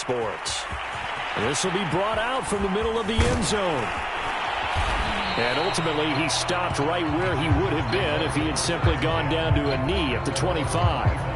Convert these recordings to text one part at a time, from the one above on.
Sports. This will be brought out from the middle of the end zone. And ultimately, he stopped right where he would have been if he had simply gone down to a knee at the 25.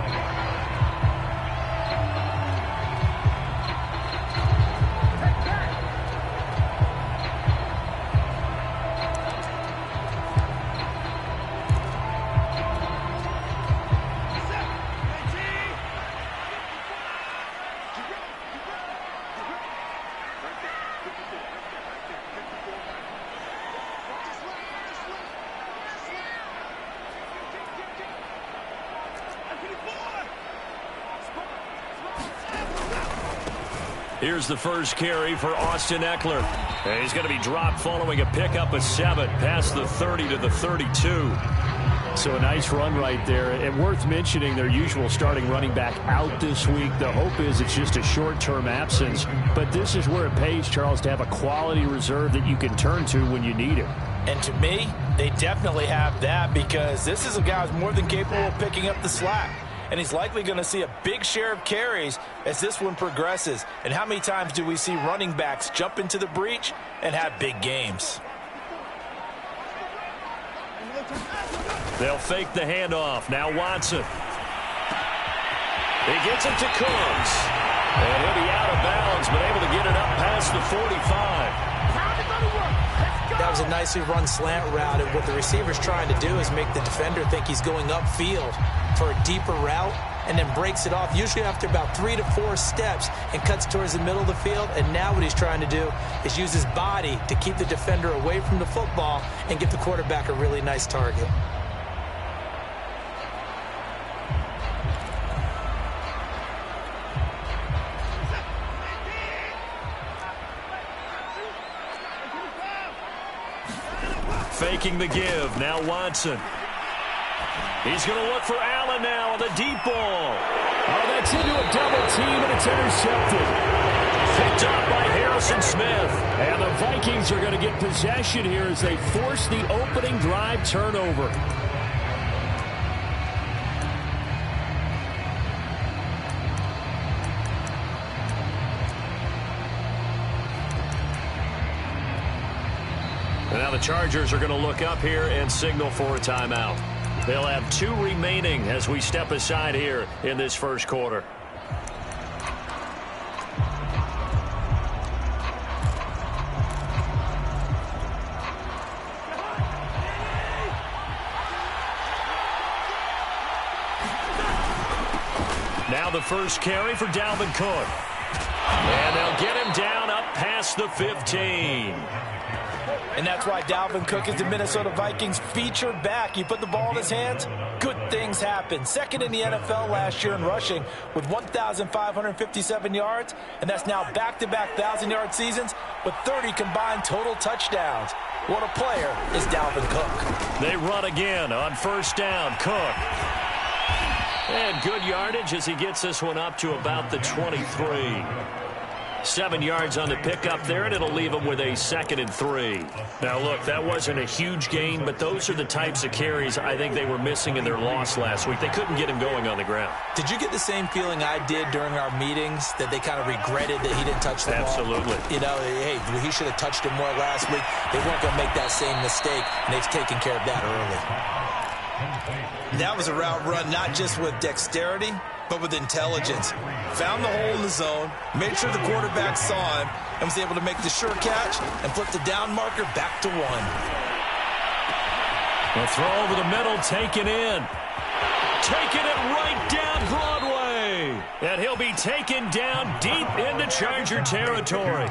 Here's the first carry for Austin Eckler. And he's going to be dropped following a pickup of 7 past the 30 to the 32. So a nice run right there. And worth mentioning, their usual starting running back out this week. The hope is it's just a short-term absence. But this is where it pays, Charles, to have a quality reserve that you can turn to when you need it. And to me, they definitely have that, because this is a guy who's more than capable of picking up the slack. And he's likely going to see a big share of carries as this one progresses. And how many times do we see running backs jump into the breach and have big games? They'll fake the handoff. Now Watson. He gets it to Cooks. And he'll be out of bounds, but able to get it up past the 45. That was a nicely run slant route, and what the receiver's trying to do is make the defender think he's going upfield for a deeper route, and then breaks it off, usually after about 3 to 4 steps, and cuts towards the middle of the field. And now what he's trying to do is use his body to keep the defender away from the football and give the quarterback a really nice target. Faking the give. Now Watson. He's going to look for Allen now on the deep ball. Oh, that's into a double team, and it's intercepted. Picked up by Harrison Smith. And the Vikings are going to get possession here as they force the opening drive turnover. And now the Chargers are going to look up here and signal for a timeout. They'll have 2 remaining as we step aside here in this first quarter. Now the first carry for Dalvin Cook. And they'll get him down up past the 15. And that's why Dalvin Cook is the Minnesota Vikings featured back. You put the ball in his hands, good things happen. Second in the NFL last year in rushing with 1,557 yards. And that's now back-to-back 1,000-yard seasons with 30 combined total touchdowns. What a player is Dalvin Cook. They run again on first down. Cook. And good yardage as he gets this one up to about the 23. 7 yards on the pickup there, and it'll leave them with a 2nd and 3. Now, look, that wasn't a huge gain, but those are the types of carries I think they were missing in their loss last week. They couldn't get him going on the ground. Did you get the same feeling I did during our meetings, that they kind of regretted that he didn't touch the ball? Absolutely. You know, hey, he should have touched it more last week. They weren't going to make that same mistake, and they've taken care of that early. That was a route run not just with dexterity, but with intelligence. Found the hole in the zone, made sure the quarterback saw him, and was able to make the sure catch and flip the down marker back to 1. The throw over the middle, taken in. Taking it right down Broadway. And he'll be taken down deep into Charger territory.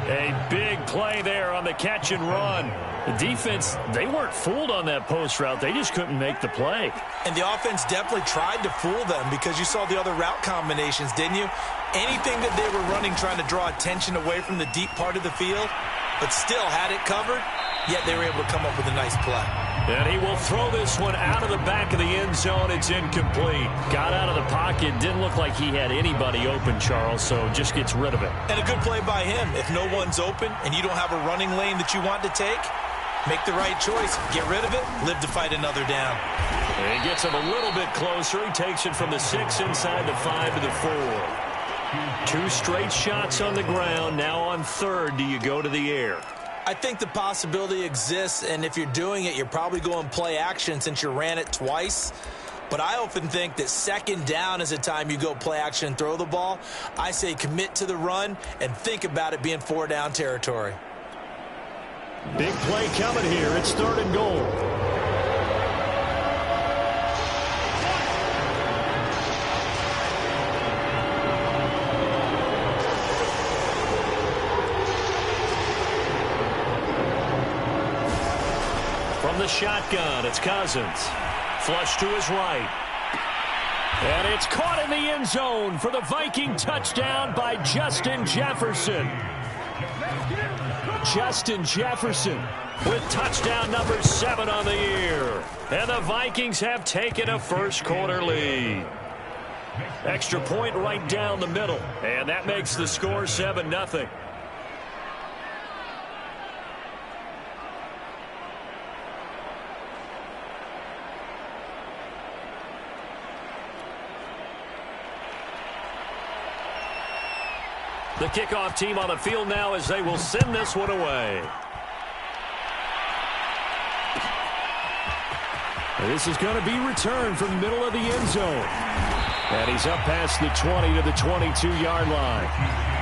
A big play there on the catch and run. The defense, they weren't fooled on that post route. They just couldn't make the play. And the offense definitely tried to fool them, because you saw the other route combinations, didn't you? Anything that they were running trying to draw attention away from the deep part of the field, but still had it covered, yet they were able to come up with a nice play. And he will throw this one out of the back of the end zone. It's incomplete. Got out of the pocket. Didn't look like he had anybody open, Charles, so just gets rid of it. And a good play by him. If no one's open and you don't have a running lane that you want to take, make the right choice. Get rid of it. Live to fight another down. And he gets him a little bit closer. He takes it from the 6 inside the 5 to the 4. Two straight shots on the ground. Now on third, do you go to the air? I think the possibility exists, and if you're doing it, you're probably going play action since you ran it twice. But I often think that second down is the time you go play action and throw the ball. I say commit to the run and think about it being 4-down territory. Big play coming here. It's third and goal. From the shotgun, it's Cousins. Flush to his right. And it's caught in the end zone for the Viking touchdown by Justin Jefferson. Justin Jefferson with touchdown number 7 on the year. And the Vikings have taken a first quarter lead. Extra point right down the middle. And that makes the score 7-0. The kickoff team on the field now as they will send this one away. This is going to be returned from the middle of the end zone. And he's up past the 20 to the 22-yard line.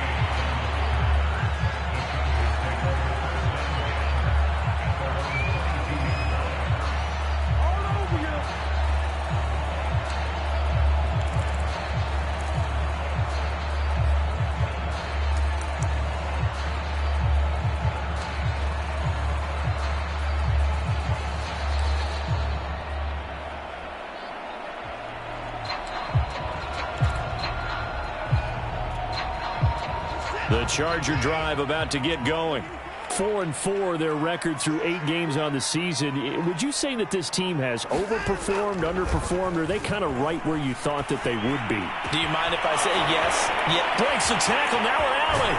The Charger drive about to get going. 4-4 their record through 8 games on the season. Would you say that this team has overperformed, underperformed, or are they kind of right where you thought that they would be? Do you mind if I say yes? Yeah. Breaks the tackle, now an alley.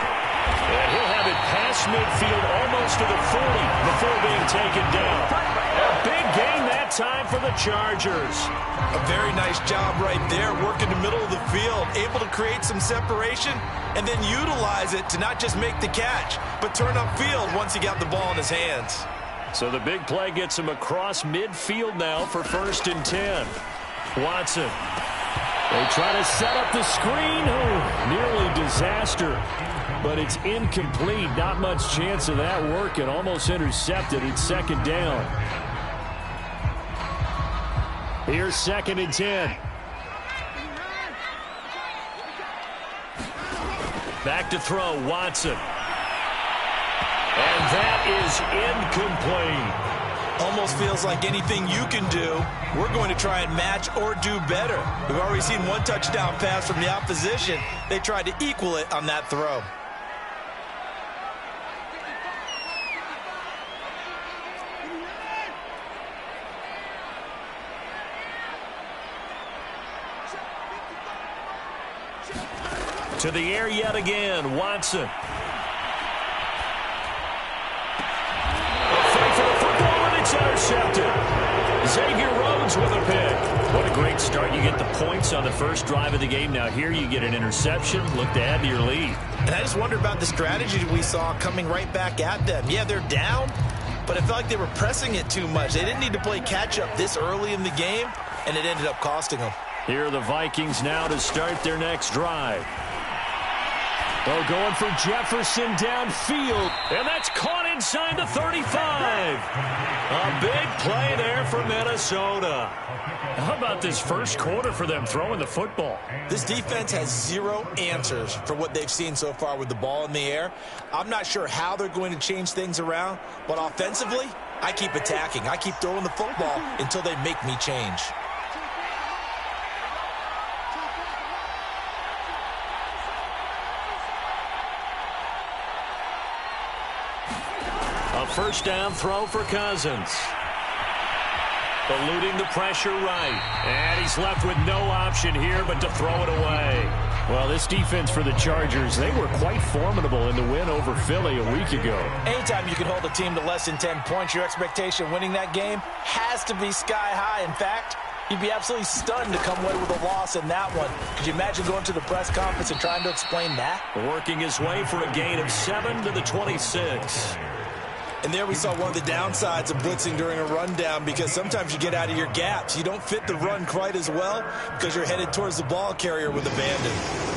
And he'll have it past midfield almost to the 40 before being taken down. A big gain that time for the Chargers. A very nice job right there, working the middle of the field, able to create some separation and then utilize it to not just make the catch, but turn upfield once he got the ball in his hands. So the big play gets him across midfield now for 1st and 10. Watson. They try to set up the screen. Oh, nearly disaster. But it's incomplete. Not much chance of that working. Almost intercepted. It's 2nd down. Here's 2nd and 10. Back to throw, Watson. And that is incomplete. Almost feels like anything you can do, we're going to try and match or do better. We've already seen one touchdown pass from the opposition. They tried to equal it on that throw. To the air yet again, Watson. A fight for the football, and it's intercepted. Xavier Rhodes with a pick. What a great start. You get the points on the first drive of the game. Now here you get an interception. Look to add to your lead. And I just wonder about the strategy we saw coming right back at them. Yeah, they're down, but I felt like they were pressing it too much. They didn't need to play catch-up this early in the game, and it ended up costing them. Here are the Vikings now to start their next drive. Oh, going for Jefferson downfield. And that's caught inside the 35. A big play there for Minnesota. How about this first quarter for them throwing the football? This defense has 0 answers for what they've seen so far with the ball in the air. I'm not sure how they're going to change things around, but offensively, I keep attacking. I keep throwing the football until they make me change. A first down throw for Cousins. Eluding the pressure right. And he's left with no option here but to throw it away. Well, this defense for the Chargers, they were quite formidable in the win over Philly a week ago. Anytime you can hold a team to less than 10 points, your expectation of winning that game has to be sky high. In fact, You'd be absolutely stunned to come away with a loss in that one. Could you imagine going to the press conference and trying to explain that? Working his way for a gain of 7 to the 26. And there we saw one of the downsides of blitzing during a rundown, because sometimes you get out of your gaps. You don't fit the run quite as well because you're headed towards the ball carrier with abandon.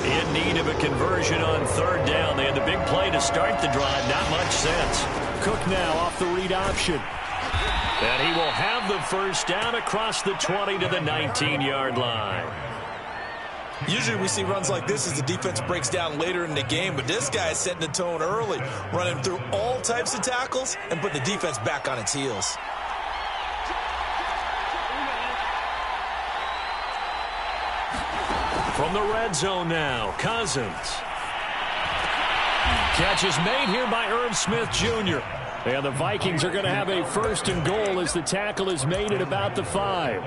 In need of a conversion on third down. They had the big play to start the drive. Not much sense. Cook now off the read option. And he will have the first down across the 20 to the 19-yard line. Usually we see runs like this as the defense breaks down later in the game, but this guy is setting the tone early, running through all types of tackles and put the defense back on its heels. From the red zone now, Cousins. Catch is made here by Irv Smith Jr. And the Vikings are going to have a first and goal as the tackle is made at about the 5.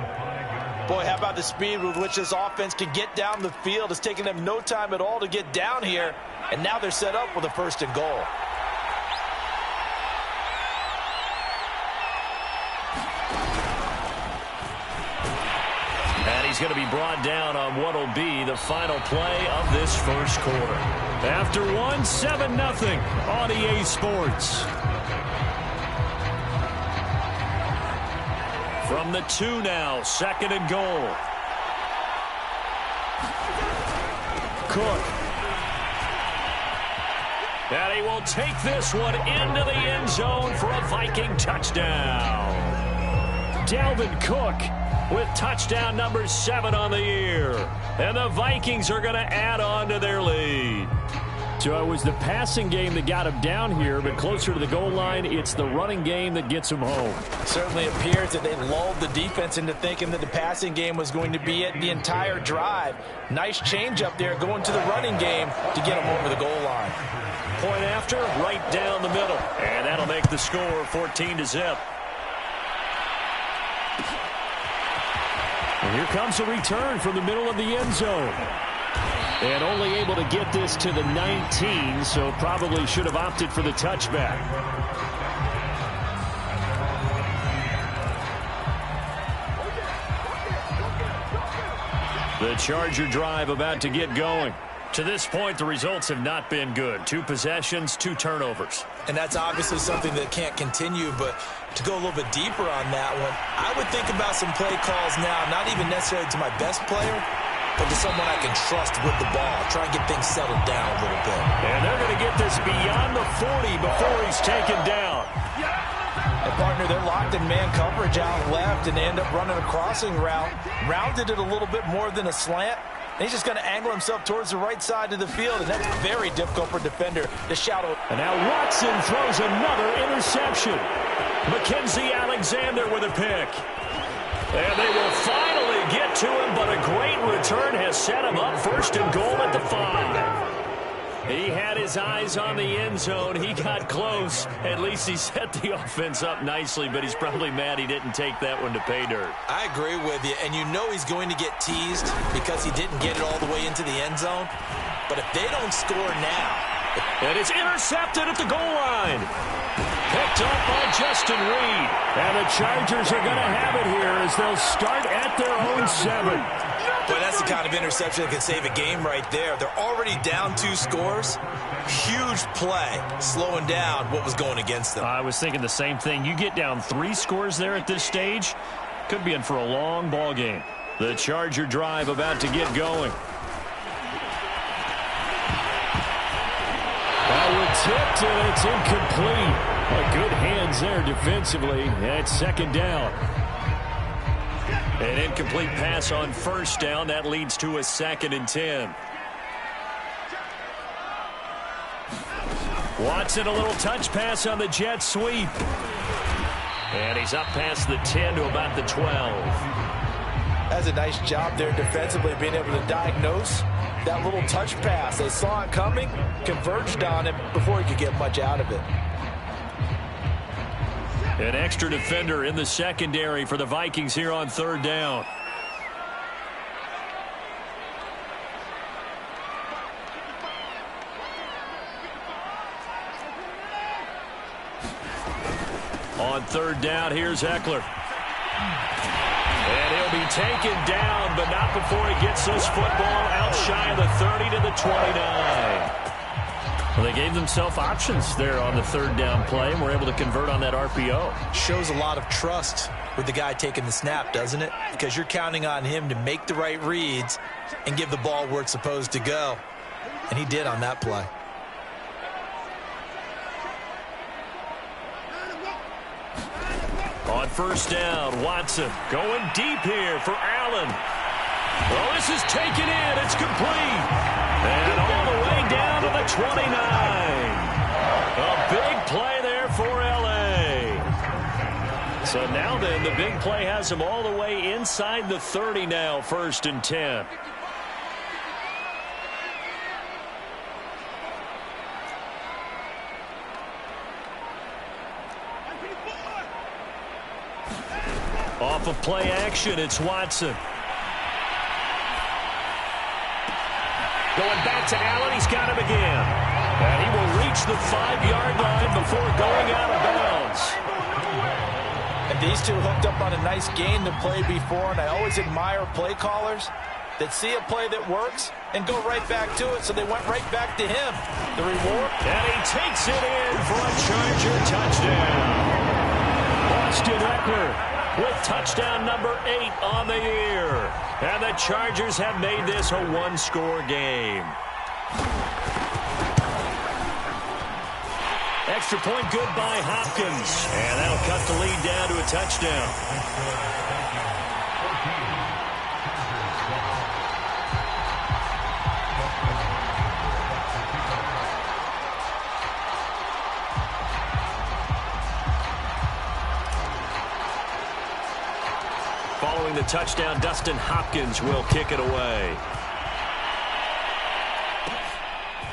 Boy, how about the speed with which this offense can get down the field? It's taking them no time at all to get down here. And now they're set up with a first and goal. And he's going to be brought down on what will be the final play of this first quarter. After one, 7-0 on EA Sports. From the 2 now, second and goal. Cook. And he will take this one into the end zone for a Viking touchdown. Dalvin Cook with touchdown number 7 on the year. And the Vikings are going to add on to their lead. So it was the passing game that got him down here, but closer to the goal line, it's the running game that gets him home. Certainly appears that they lulled the defense into thinking that the passing game was going to be it the entire drive. Nice change up there going to the running game to get him over the goal line. Point after, right down the middle. And that'll make the score 14-0. And here comes a return from the middle of the end zone. And only able to get this to the 19, so probably should have opted for the touchback. The Charger drive about to get going. To this point, the results have not been good. 2 possessions, 2 turnovers. And that's obviously something that can't continue, but to go a little bit deeper on that one, I would think about some play calls now, not even necessarily to my best player, but to someone I can trust with the ball. Try and get things settled down a little bit. And they're going to get this beyond the 40 before he's taken down. And partner, they're locked in man coverage out left, and they end up running a crossing route. Rounded it a little bit more than a slant. And he's just going to angle himself towards the right side of the field, and that's very difficult for a defender to shadow. And now Watson throws another interception. Mackenzie Alexander with a pick. And they will finally get to him, but a great return has set him up first and goal at the 5. He had his eyes on the end zone. He got close. At least he set the offense up nicely, but he's probably mad he didn't take that one to pay dirt. I agree with you, and you know he's going to get teased because he didn't get it all the way into the end zone. But if they don't score now... And it's intercepted at the goal line. Picked up by Justin Reed. And the Chargers are going to have it here as they'll start at their own 7. But that's the kind of interception that can save a game right there. They're already down 2 scores. Huge play, slowing down what was going against them. I was thinking the same thing. You get down 3 scores there at this stage, could be in for a long ball game. The Charger drive about to get going. Tipped, and it's incomplete. Good hands there defensively. That's second down. An incomplete pass on first down. That leads to a 2nd and 10. Watson, a little touch pass on the jet sweep. And he's up past the 10 to about the 12. That's a nice job there defensively, being able to diagnose that little touch pass. They saw it coming, converged on it before he could get much out of it. An extra defender in the secondary for the Vikings here on third down. On third down, here's Eckler. And he'll be taken down, but not before he gets this football out shy of the 30 to the 29. Well, they gave themselves options there on the third down play, and were able to convert on that RPO. Shows a lot of trust with the guy taking the snap, doesn't it? Because you're counting on him to make the right reads and give the ball where it's supposed to go. And he did on that play. On first down, Watson going deep here for Allen. Well, this is taken in. It's complete. And all the way down to the 29. A big play there for L.A. So now then, the big play has him all the way inside the 30 now, 1st and 10. Off of play action, it's Watson. Going back to Allen, he's got him again. And he will reach the 5-yard line before going out of bounds. And these two hooked up on a nice gain to play before, and I always admire play callers that see a play that works and go right back to it, so they went right back to him. The reward? And he takes it in for a Charger touchdown. Austin Eckler with touchdown number 8 on the year. And the Chargers have made this a one-score game. Extra point good by Hopkins. And that'll cut the lead down to a touchdown. Following the touchdown, Dustin Hopkins will kick it away.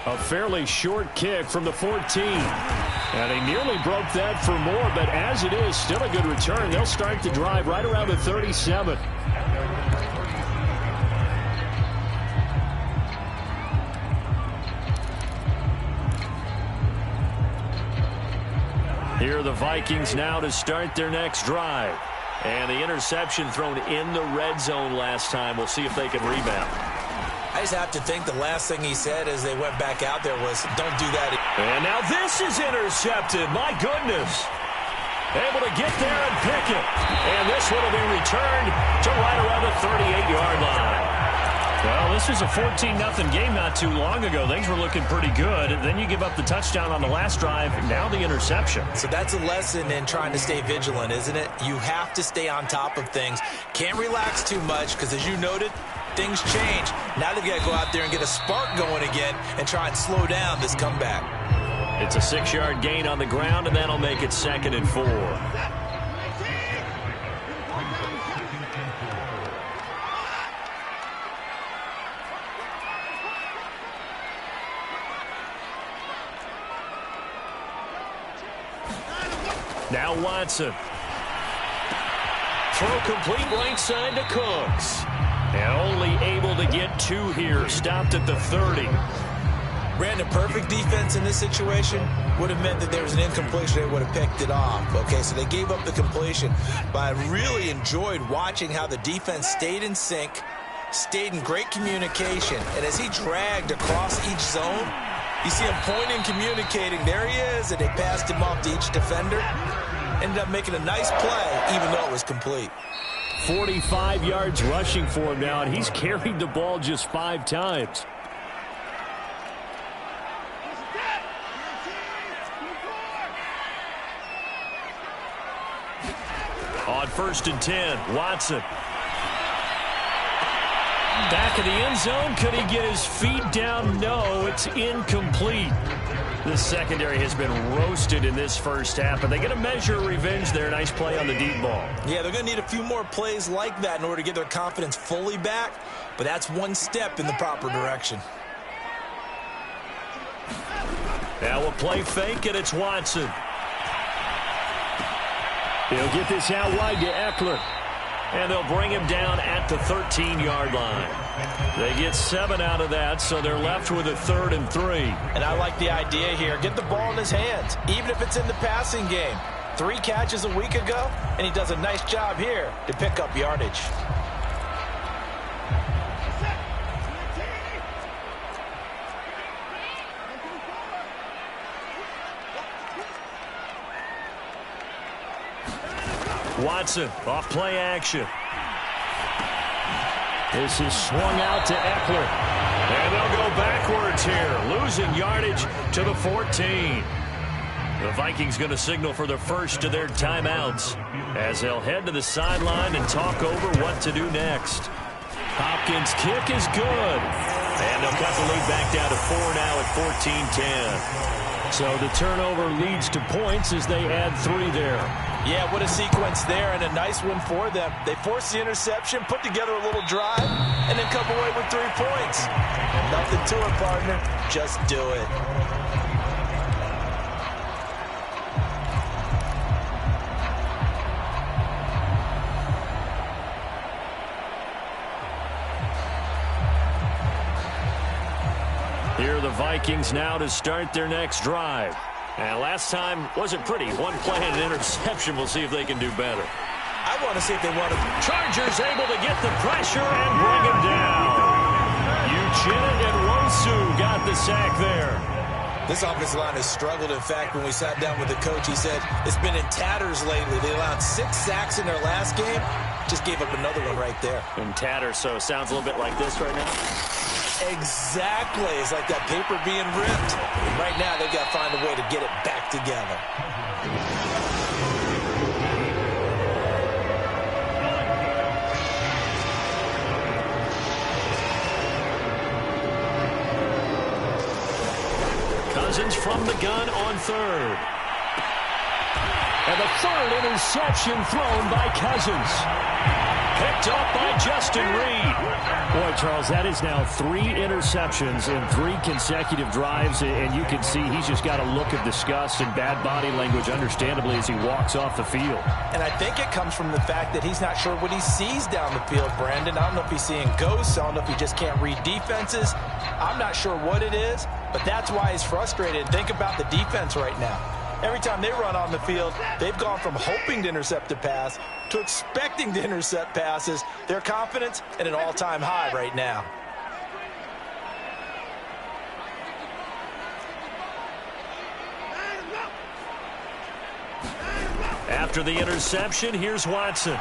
A fairly short kick from the 14. And he nearly broke that for more, but as it is, still a good return. They'll start the drive right around the 37. Here are the Vikings now to start their next drive. And the interception thrown in the red zone last time. We'll see if they can rebound. I just have to think the last thing he said as they went back out there was, don't do that. And now this is intercepted. My goodness. Able to get there and pick it. And this one will be returned to right around the 38-yard line. Well, this was a 14-0 game not too long ago. Things were looking pretty good. Then you give up the touchdown on the last drive. Now the interception. So that's a lesson in trying to stay vigilant, isn't it? You have to stay on top of things. Can't relax too much because, as you noted, things change. Now they've got to go out there and get a spark going again and try and slow down this comeback. It's a 6-yard gain on the ground, and that'll make it 2nd and 4. Now Watson. Throw complete right side to Cooks. And only able to get 2 here. Stopped at the 30. Brandon, perfect defense in this situation would have meant that there was an incompletion. They would have picked it off. Okay, so they gave up the completion. But I really enjoyed watching how the defense stayed in sync, stayed in great communication. And as he dragged across each zone, you see him pointing, communicating. There he is, and they passed him off to each defender. Ended up making a nice play, even though it was complete. 45 yards rushing for him now, and he's carried the ball just 5 times. On 1st and 10, Watson. Back of the end zone. Could he get his feet down? No, it's incomplete. The secondary has been roasted in this first half, but they get a measure of revenge there. Nice play on the deep ball. Yeah, they're going to need a few more plays like that in order to get their confidence fully back, but that's one step in the proper direction. Now we'll play fake, and it's Watson. He'll get this out wide to Eckler. And they'll bring him down at the 13-yard line. They get 7 out of that, so they're left with a 3rd and 3. And I like the idea here. Get the ball in his hands, even if it's in the passing game. 3 catches a week ago, and he does a nice job here to pick up yardage. Watson off play action. This is swung out to Eckler. And they'll go backwards here, losing yardage to the 14. The Vikings going to signal for the first of their timeouts as they'll head to the sideline and talk over what to do next. Hopkins' kick is good. And they'll cut the lead back down to 4 now at 14-10. So the turnover leads to points as they add 3 there. Yeah, what a sequence there, and a nice one for them. They forced the interception, put together a little drive, and then come away with 3 points. Nothing to it, partner. Just do it. Here are the Vikings now to start their next drive. And last time wasn't pretty. One play and an interception. We'll see if they can do better. I want to see if they want to. Chargers able to get the pressure and bring him down. Uchenna and Wosu got the sack there. This offensive line has struggled. In fact, when we sat down with the coach, he said it's been in tatters lately. They allowed 6 sacks in their last game. Just gave up another one right there. In tatters, so it sounds a little bit like this right now. Exactly. It's like that paper being ripped. And right now, they've got to find a way to get it back together. Cousins from the gun on 3rd. And the 3rd interception thrown by Cousins. Picked up by Justin Reed. Boy, Charles, that is now 3 interceptions in 3 consecutive drives, and you can see he's just got a look of disgust and bad body language, understandably, as he walks off the field. And I think it comes from the fact that he's not sure what he sees down the field, Brandon. I don't know if he's seeing ghosts. I don't know if he just can't read defenses. I'm not sure what it is, but that's why he's frustrated. Think about the defense right now. Every time they run on the field, they've gone from hoping to intercept a pass to expecting to intercept passes. Their confidence at an all-time high right now. After the interception, here's Watson.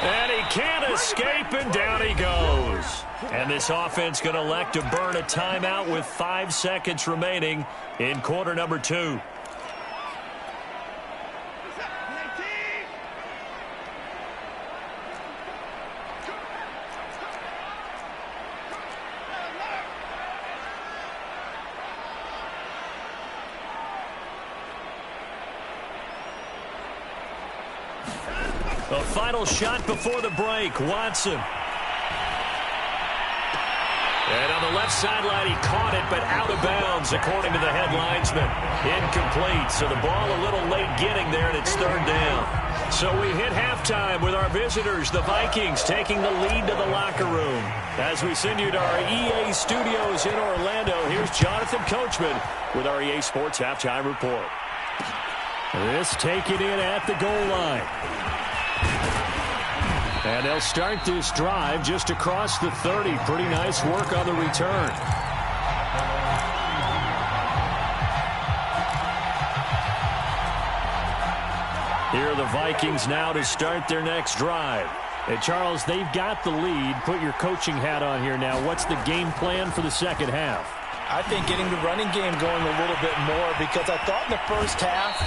And he can't escape, and down he goes. And this offense going to elect to burn a timeout with 5 seconds remaining in quarter number 2. The final shot before the break, Watson. And on the left sideline, he caught it, but out of bounds, according to the head linesman. Incomplete, so the ball a little late getting there, and it's 3rd down. So we hit halftime with our visitors, the Vikings, taking the lead to the locker room. As we send you to our EA studios in Orlando, here's Jonathan Coachman with our EA Sports Halftime Report. This taken in at the goal line. And they'll start this drive just across the 30. Pretty nice work on the return. Here are the Vikings now to start their next drive. And Charles, they've got the lead. Put your coaching hat on here now. What's the game plan for the second half? I think getting the running game going a little bit more, because I thought in the first half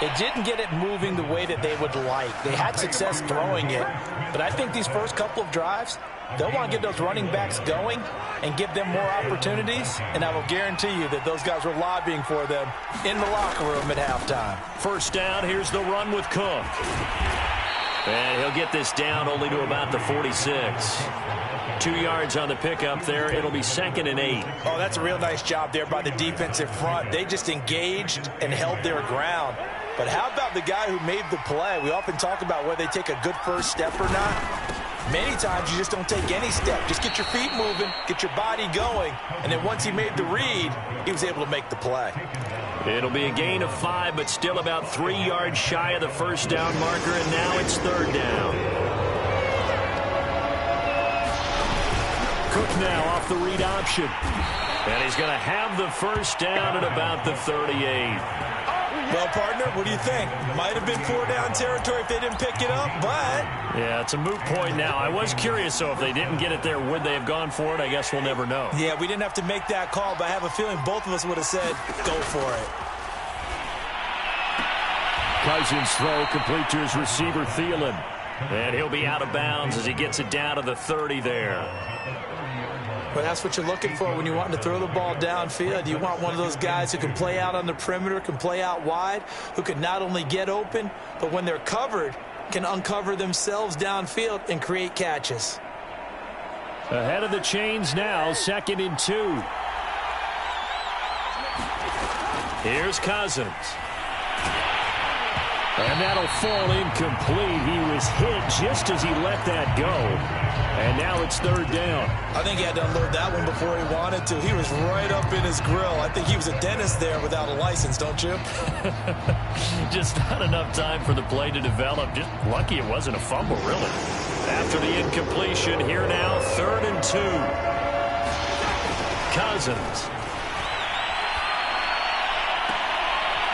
it didn't get it moving the way that they would like. They had success throwing it, but I think these first couple of drives, they'll want to get those running backs going and give them more opportunities, and I will guarantee you that those guys were lobbying for them in the locker room at halftime. First down, here's the run with Cook. And he'll get this down only to about the 46. 2 yards on the pickup there. It'll be 2nd and 8. Oh, that's a real nice job there by the defensive front. They just engaged and held their ground. But how about the guy who made the play? We often talk about whether they take a good first step or not. Many times you just don't take any step. Just get your feet moving, get your body going, and then once he made the read, he was able to make the play. It'll be a gain of 5, but still about 3 yards shy of the first down marker, and now it's 3rd down. Cook now off the read option. And he's going to have the first down at about the 38. Well, partner, what do you think? Might have been 4-down territory if they didn't pick it up, but... Yeah, it's a moot point now. I was curious, so if they didn't get it there, would they have gone for it? I guess we'll never know. Yeah, we didn't have to make that call, but I have a feeling both of us would have said, go for it. Cousins' throw complete to his receiver, Thielen. And he'll be out of bounds as he gets it down to the 30 there. But that's what you're looking for when you want to throw the ball downfield. You want one of those guys who can play out on the perimeter, can play out wide, who can not only get open, but when they're covered, can uncover themselves downfield and create catches. Ahead of the chains now, 2nd and 2. Here's Cousins. And that'll fall incomplete. He was hit just as he let that go. And now it's 3rd down. I think he had to unload that one before he wanted to. He was right up in his grill. I think he was a dentist there without a license, don't you? Just not enough time for the play to develop. Just lucky it wasn't a fumble, really. After the incompletion, here now, 3rd and 2. Cousins.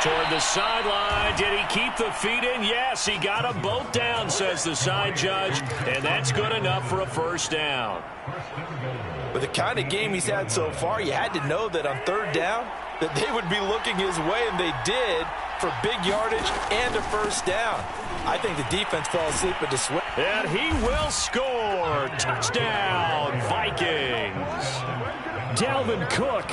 Toward the sideline. Did he keep the feet in? Yes, he got them both down, says the side judge. And that's good enough for a 1st down. With the kind of game he's had so far, you had to know that on 3rd down that they would be looking his way, and they did, for big yardage and a 1st down. I think the defense fell asleep at the switch. And he will score. Touchdown, Vikings. Dalvin Cook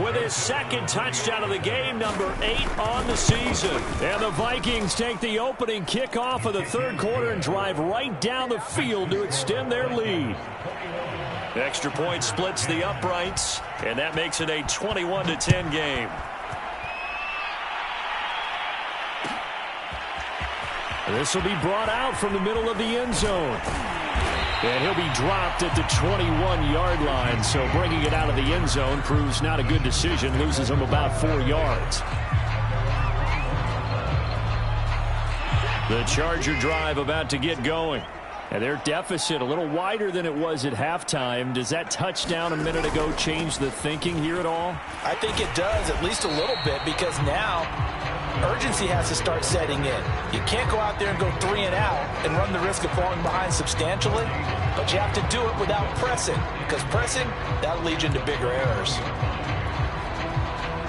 with his 2nd touchdown of the game, number 8 on the season. And the Vikings take the opening kickoff of the 3rd quarter and drive right down the field to extend their lead. Extra point splits the uprights, and that makes it a 21-10 game. This will be brought out from the middle of the end zone. And he'll be dropped at the 21-yard line, so bringing it out of the end zone proves not a good decision, loses him about 4 yards. The Charger drive about to get going. And their deficit a little wider than it was at halftime. Does that touchdown a minute ago change the thinking here at all? I think it does, at least a little bit, because now urgency has to start setting in. You can't go out there and go 3 and out and run the risk of falling behind substantially, but you have to do it without pressing, because pressing, that'll lead you into bigger errors.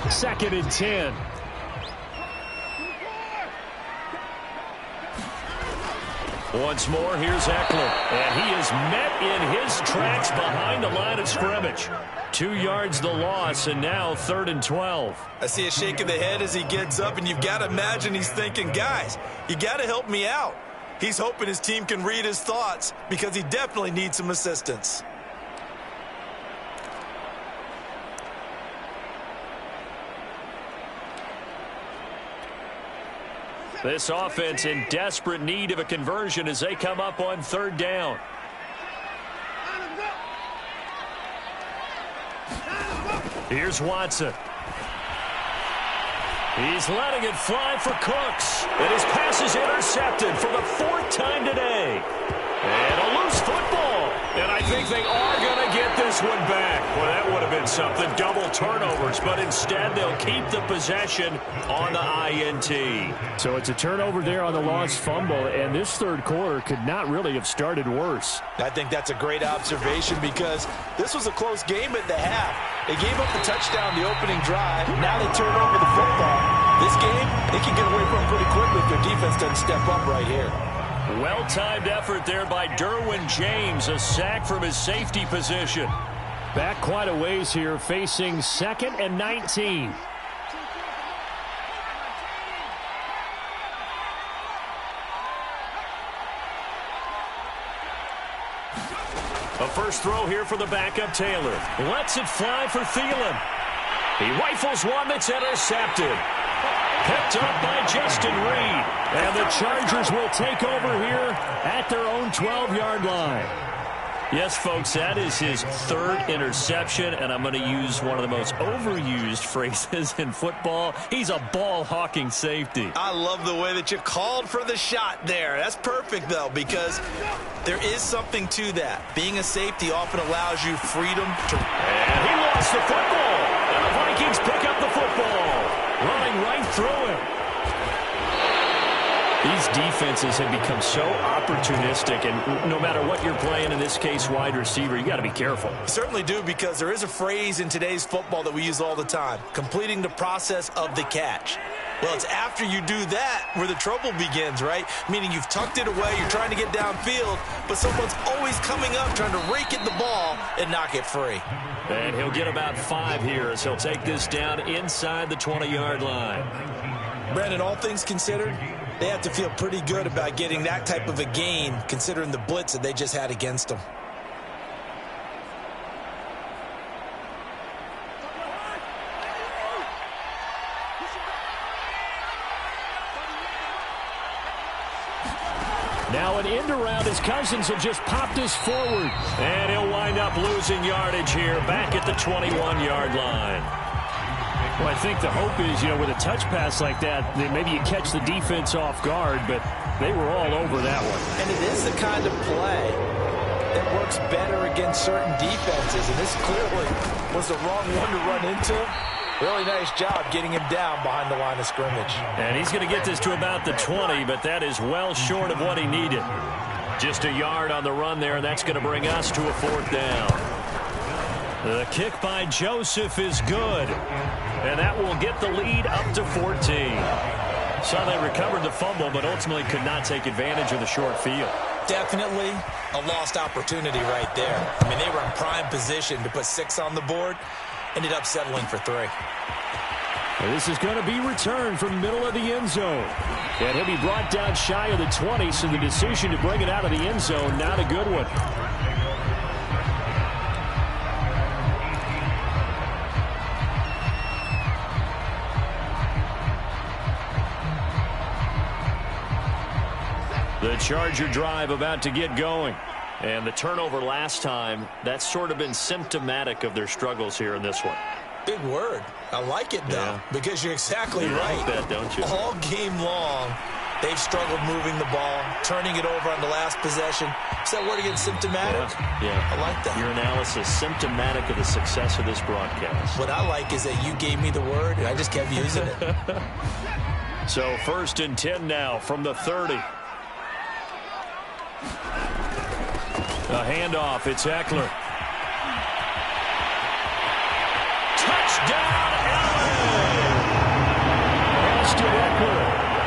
2nd and 10. Once more, here's Eckler, and he is met in his tracks behind the line of scrimmage. 2 yards the loss, and now 3rd and 12. I see a shake of the head as he gets up, and you've got to imagine he's thinking, guys, you got to help me out. He's hoping his team can read his thoughts because he definitely needs some assistance. This offense in desperate need of a conversion as they come up on 3rd down. Here's Watson. He's letting it fly for Cooks. And his pass is intercepted for the 4th time today. And a loose football. And I think they are going to get this one back. Well, that would have been something. Double turnovers. But instead, they'll keep the possession on the INT. So it's a turnover there on the lost fumble. And this 3rd quarter could not really have started worse. I think that's a great observation because this was a close game at the half. They gave up the touchdown the opening drive. Now they turn over the football. This game, they can get away from pretty quickly if their defense doesn't step up right here. Well-timed effort there by Derwin James. A sack from his safety position. Back quite a ways here, facing 2nd and 19. A first throw here for the backup Taylor. Lets it fly for Thielen. He rifles one that's intercepted. Picked up by Justin Reed. And the Chargers will take over here at their own 12-yard line. Yes, folks, that is his 3rd interception, and I'm going to use one of the most overused phrases in football. He's a ball-hawking safety. I love the way that you called for the shot there. That's perfect, though, because there is something to that. Being a safety often allows you freedom to... And he lost the football, and the Vikings pick up the football. Running right through him. These defenses have become so opportunistic, and no matter what you're playing, in this case wide receiver, you got to be careful. You certainly do, because there is a phrase in today's football that we use all the time: completing the process of the catch. Well, it's after you do that where the trouble begins, right? Meaning you've tucked it away, you're trying to get downfield, but someone's always coming up trying to rake at the ball and knock it free. And he'll get about 5 here as he'll take this down inside the 20-yard line. Brandon, all things considered, they have to feel pretty good about getting that type of a gain considering the blitz that they just had against them. Now an end around as Cousins will just pop this forward. And he'll wind up losing yardage here back at the 21-yard line. Well, I think the hope is, with a touch pass like that, maybe you catch the defense off guard, but they were all over that one. And it is the kind of play that works better against certain defenses, and this clearly was the wrong one to run into. Really nice job getting him down behind the line of scrimmage. And he's going to get this to about the 20, but that is well short of what he needed. Just a yard on the run there, and that's going to bring us to a 4th down. The kick by Joseph is good, and that will get the lead up to 14. So they recovered the fumble, but ultimately could not take advantage of the short field. Definitely a lost opportunity right there. I mean, they were in prime position to put 6 on the board. Ended up settling for 3. And this is going to be returned from the middle of the end zone. And he'll be brought down shy of the 20, so the decision to bring it out of the end zone, not a good one. The Charger drive about to get going. And the turnover last time, that's sort of been symptomatic of their struggles here in this one. Big word. I like it, though, because you're exactly right. You like that, don't you? All game long, they've struggled moving the ball, turning it over on the last possession. Is that word again, symptomatic? Yeah. I like that. Your analysis, symptomatic of the success of this broadcast. What I like is that you gave me the word, and I just kept using it. So 1st and 10 now from the 30. A handoff, it's Eckler. Touchdown, Allen! Austin Eckler,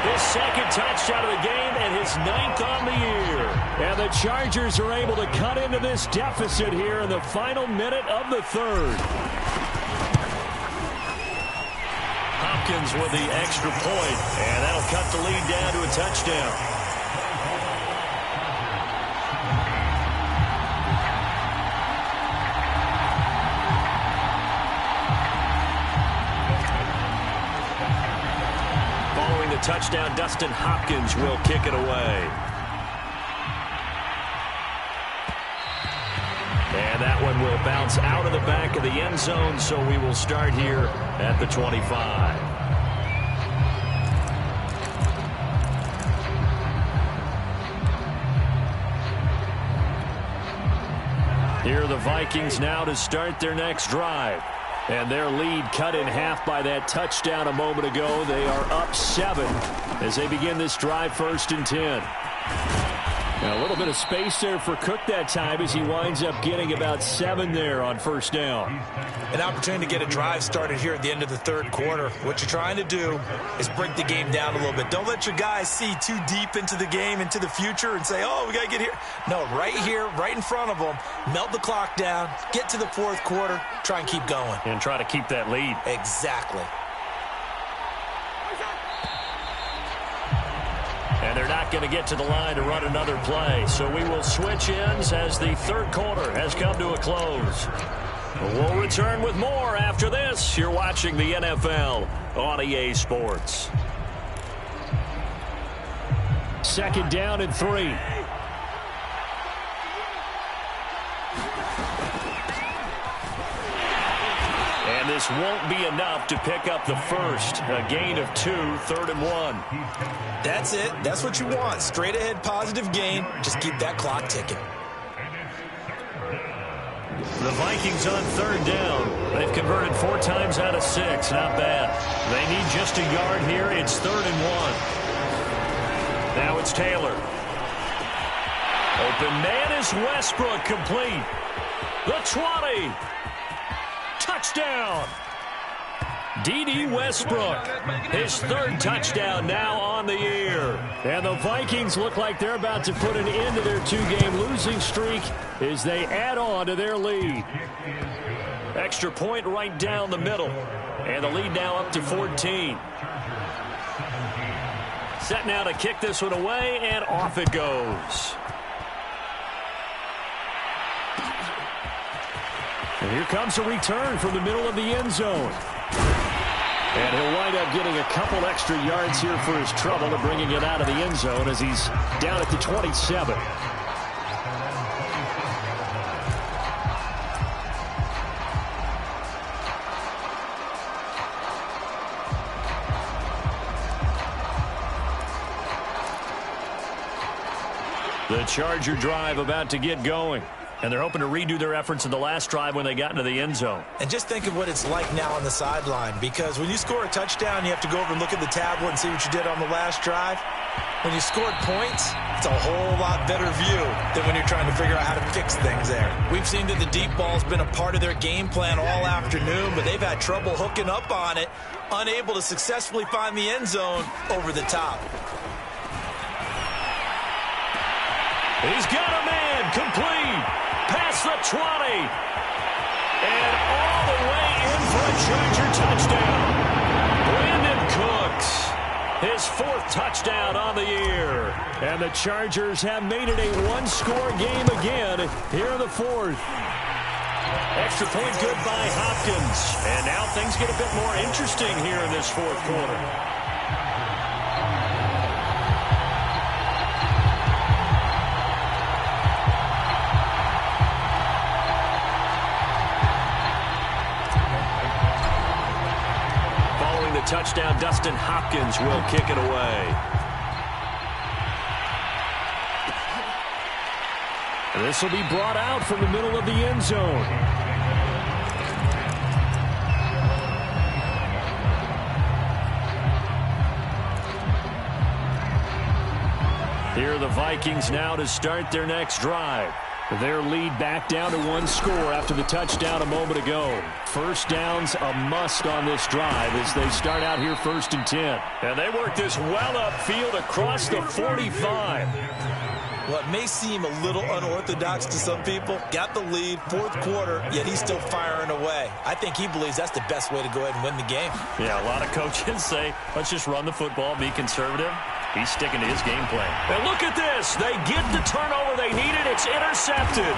his 2nd touchdown of the game and his 9th on the year. And the Chargers are able to cut into this deficit here in the final minute of the 3rd. Hopkins with the extra point, and that'll cut the lead down to a touchdown. Touchdown, Dustin Hopkins will kick it away. And that one will bounce out of the back of the end zone, so we will start here at the 25. Here are the Vikings now to start their next drive. And their lead cut in half by that touchdown a moment ago. They are up 7 as they begin this drive, 1st and 10. Now a little bit of space there for Cook that time as he winds up getting about 7 there on 1st down. An opportunity to get a drive started here at the end of the 3rd quarter. What you're trying to do is break the game down a little bit. Don't let your guys see too deep into the game, into the future, and say, oh, we got to get here. No, right here, right in front of them, melt the clock down, get to the 4th quarter, try and keep going. And try to keep that lead. Exactly. And they're not going to get to the line to run another play. So we will switch ends as the 3rd quarter has come to a close. We'll return with more after this. You're watching the NFL on EA Sports. 2nd down and 3. And this won't be enough to pick up the 1st. A gain of 2, 3rd and 1. That's it. That's what you want. Straight ahead positive gain. Just keep that clock ticking. The Vikings on 3rd down. They've converted 4 times out of 6. Not bad. They need just a yard here. It's 3rd and 1. Now it's Taylor. Open man is Westbrook, complete. The 20. Touchdown. D.D. Westbrook, his third touchdown now on the year. And the Vikings look like they're about to put an end to their two-game losing streak as they add on to their lead. Extra point right down the middle. And the lead now up to 14. Set now to kick this one away, and off it goes. And here comes a return from the middle of the end zone. And he'll wind up getting a couple extra yards here for his trouble and bringing it out of the end zone as he's down at the 27. The Charger drive about to get going. And they're hoping to redo their efforts in the last drive when they got into the end zone. And just think of what it's like now on the sideline, because when you score a touchdown, you have to go over and look at the tablet and see what you did on the last drive. When you scored points, it's a whole lot better view than when you're trying to figure out how to fix things there. We've seen that the deep ball's been a part of their game plan all afternoon, but they've had trouble hooking up on it, unable to successfully find the end zone over the top. He's got a man, complete. Past the 20. And all the way in for a Charger touchdown. Brandon Cooks, his fourth touchdown on the year. And the Chargers have made it a one-score game again here in the fourth. Extra point good by Hopkins. And now things get a bit more interesting here in this fourth quarter. Touchdown, Dustin Hopkins will kick it away. And this will be brought out from the middle of the end zone. Here are the Vikings now to start their next drive. Their lead back down to one score after the touchdown a moment ago. First down's a must on this drive as they start out here 1st and 10. And they work this well upfield across the 45. What may seem a little unorthodox to some people, got the lead, fourth quarter, yet he's still firing away. I think he believes that's the best way to go ahead and win the game. Yeah, a lot of coaches say, let's just run the football, be conservative. He's sticking to his game plan. And look at this. They get the turnover they needed. It's intercepted.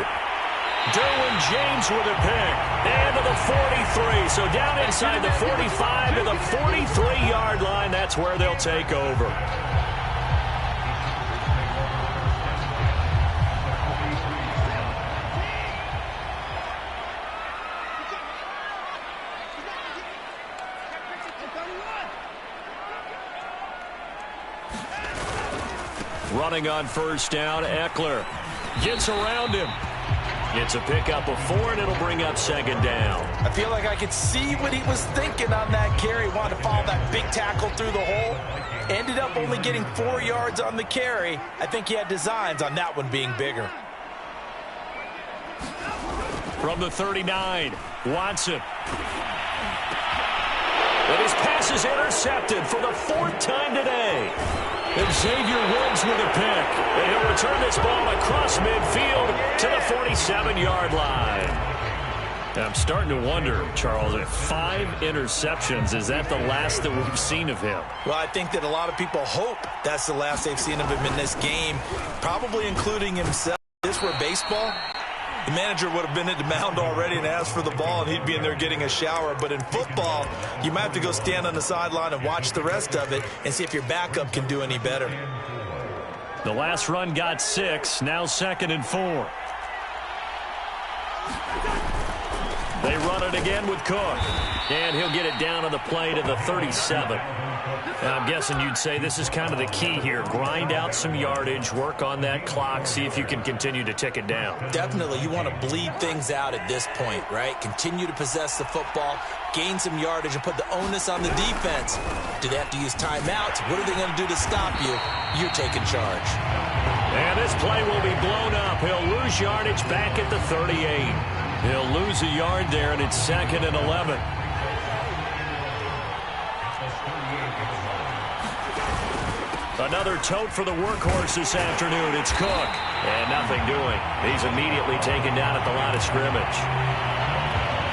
Derwin James with a pick. And to the 43. So down inside the 45 to the 43-yard line. That's where they'll take over. Running on first down, Eckler gets around him. Gets a pickup of 4, and it'll bring up second down. I feel like I could see what he was thinking on that carry. Wanted to follow that big tackle through the hole. Ended up only getting 4 yards on the carry. I think he had designs on that one being bigger. From the 39, Watson. But his pass is intercepted for the 4th time today. And Xavier Woods with a pick. And he'll return this ball across midfield to the 47-yard line. And I'm starting to wonder, Charles, if 5 interceptions, is that the last that we've seen of him? Well, I think that a lot of people hope that's the last they've seen of him in this game, probably including himself. If this were baseball, the manager would have been at the mound already and asked for the ball, and he'd be in there getting a shower. But in football, you might have to go stand on the sideline and watch the rest of it and see if your backup can do any better. The last run got 6, now 2nd and 4. They run it again with Cook. And he'll get it down on the play to the 37. Now, I'm guessing you'd say this is kind of the key here. Grind out some yardage, work on that clock, see if you can continue to tick it down. Definitely. You want to bleed things out at this point, right? Continue to possess the football, gain some yardage, and put the onus on the defense. Do they have to use timeouts? What are they going to do to stop you? You're taking charge. And this play will be blown up. He'll lose yardage back at the 38. He'll lose a yard there, and it's 2nd and 11. Another tote for the workhorse this afternoon. It's Cook. And nothing doing. He's immediately taken down at the line of scrimmage.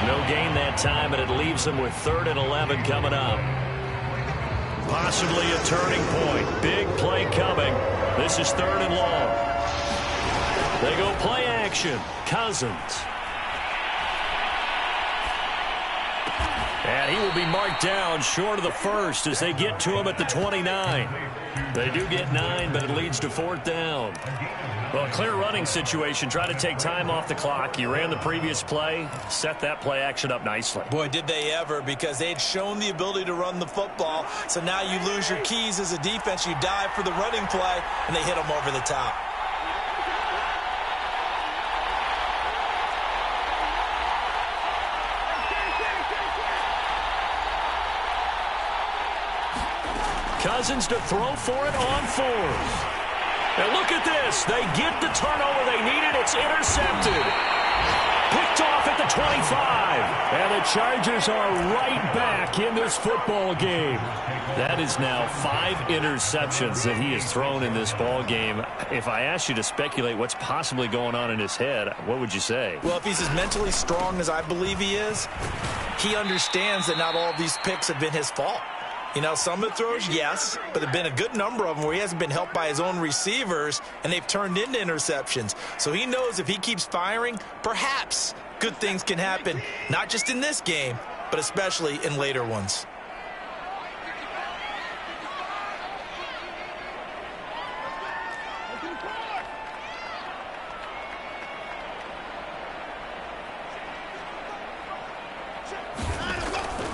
No gain that time, and it leaves them with 3rd and 11 coming up. Possibly a turning point. Big play coming. This is 3rd and long. They go play action. Cousins. And he will be marked down short of the first as they get to him at the 29. They do get 9, but it leads to 4th down. Well, clear running situation. Try to take time off the clock. You ran the previous play, set that play action up nicely. Boy, did they ever, because they had shown the ability to run the football. So now you lose your keys as a defense. You dive for the running play, and they hit them over the top. Cousins to throw for it on 4th. And look at this. They get the turnover they needed. It's intercepted. Picked off at the 25. And the Chargers are right back in this football game. That is now 5 interceptions that he has thrown in this ball game. If I asked you to speculate what's possibly going on in his head, what would you say? Well, if he's as mentally strong as I believe he is, he understands that not all of these picks have been his fault. You know, some of the throws, yes, but there have been a good number of them where he hasn't been helped by his own receivers, and they've turned into interceptions. So he knows if he keeps firing, perhaps good things can happen, not just in this game, but especially in later ones.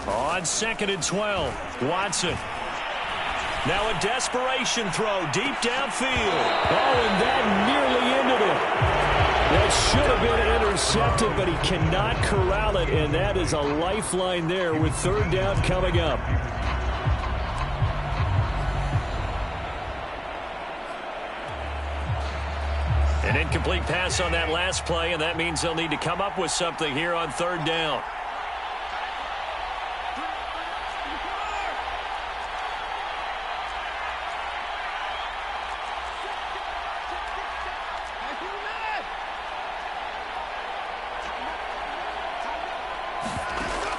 On 2nd and 12, Watson. Now a desperation throw deep downfield. Oh, and that nearly ended it. That should have been intercepted, but he cannot corral it, and that is a lifeline there with 3rd down coming up. An incomplete pass on that last play, and that means they'll need to come up with something here on 3rd down.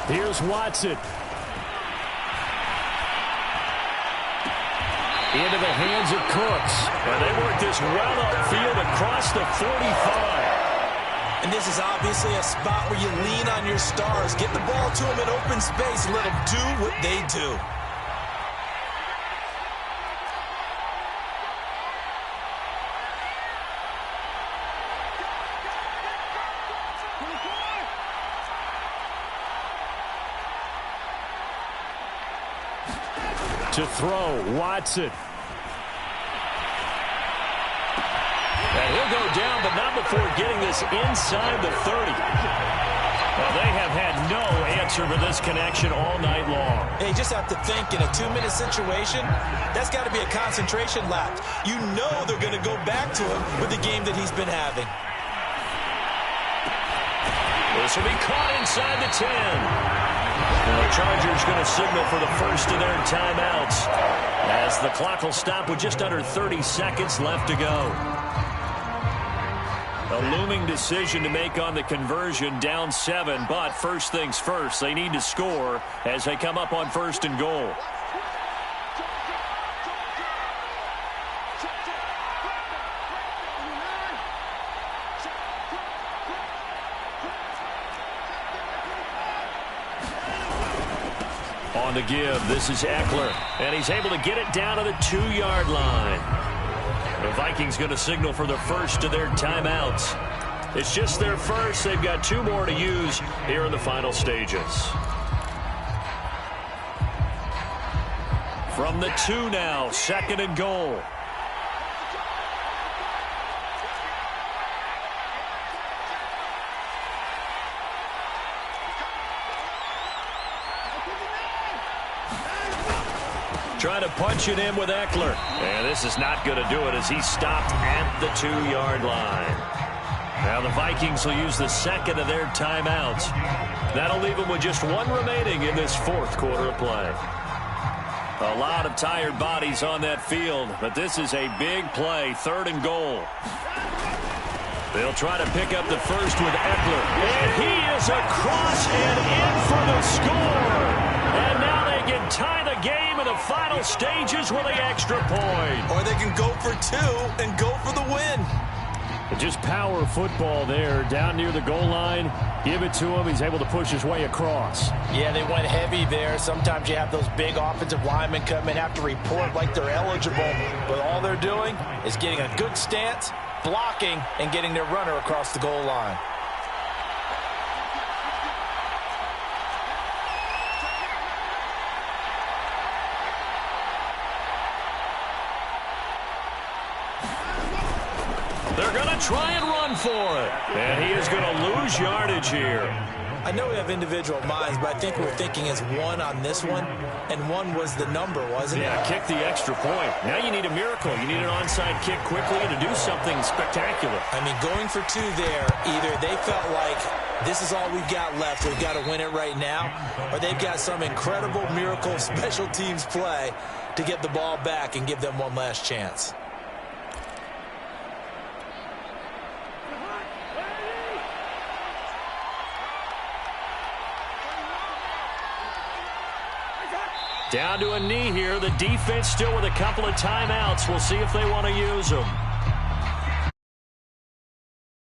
Here's Watson. Into the hands of Cooks. And they work this well upfield across the 45. And this is obviously a spot where you lean on your stars. Get the ball to them in open space and let them do what they do. To throw, Watson. And he'll go down, but not before getting this inside the 30. Well, they have had no answer for this connection all night long. Hey, you just have to think in a 2-minute situation, that's got to be a concentration lapse. You know they're going to go back to him with the game that he's been having. This will be caught inside the 10. And the Chargers going to signal for the first of their timeouts as the clock will stop with just under 30 seconds left to go. A looming decision to make on the conversion, down 7, but first things first, they need to score as they come up on 1st and goal. On the give, this is Eckler, and he's able to get it down to the 2-yard line. The Vikings going to signal for the first of their timeouts. It's just their first. They've got 2 more to use here in the final stages. From the 2 now, 2nd and goal. Trying to punch it in with Eckler. And this is not going to do it as he's stopped at the 2-yard line. Now the Vikings will use the 2nd of their timeouts. That'll leave them with just 1 remaining in this 4th quarter of play. A lot of tired bodies on that field, but this is a big play, 3rd and goal. They'll try to pick up the first with Eckler. And he is across and in for the score. And now they can tie the game in the final stages with an extra point. Or they can go for 2 and go for the win. Just power football there, down near the goal line. Give it to him. He's able to push his way across. Yeah, they went heavy there. Sometimes you have those big offensive linemen come in, have to report like they're eligible. But all they're doing is getting a good stance, blocking, and getting their runner across the goal line. They're going to try and run for it. And he is going to lose yardage here. I know we have individual minds, but I think we're thinking it's 1 on this one, and 1 was the number, wasn't it? Yeah, kick the extra point. Now you need a miracle. You need an onside kick quickly to do something spectacular. I mean, going for 2 there, either they felt like this is all we've got left, we've got to win it right now, or they've got some incredible miracle special teams play to get the ball back and give them one last chance. Down to a knee here. The defense still with a couple of timeouts. We'll see if they want to use them.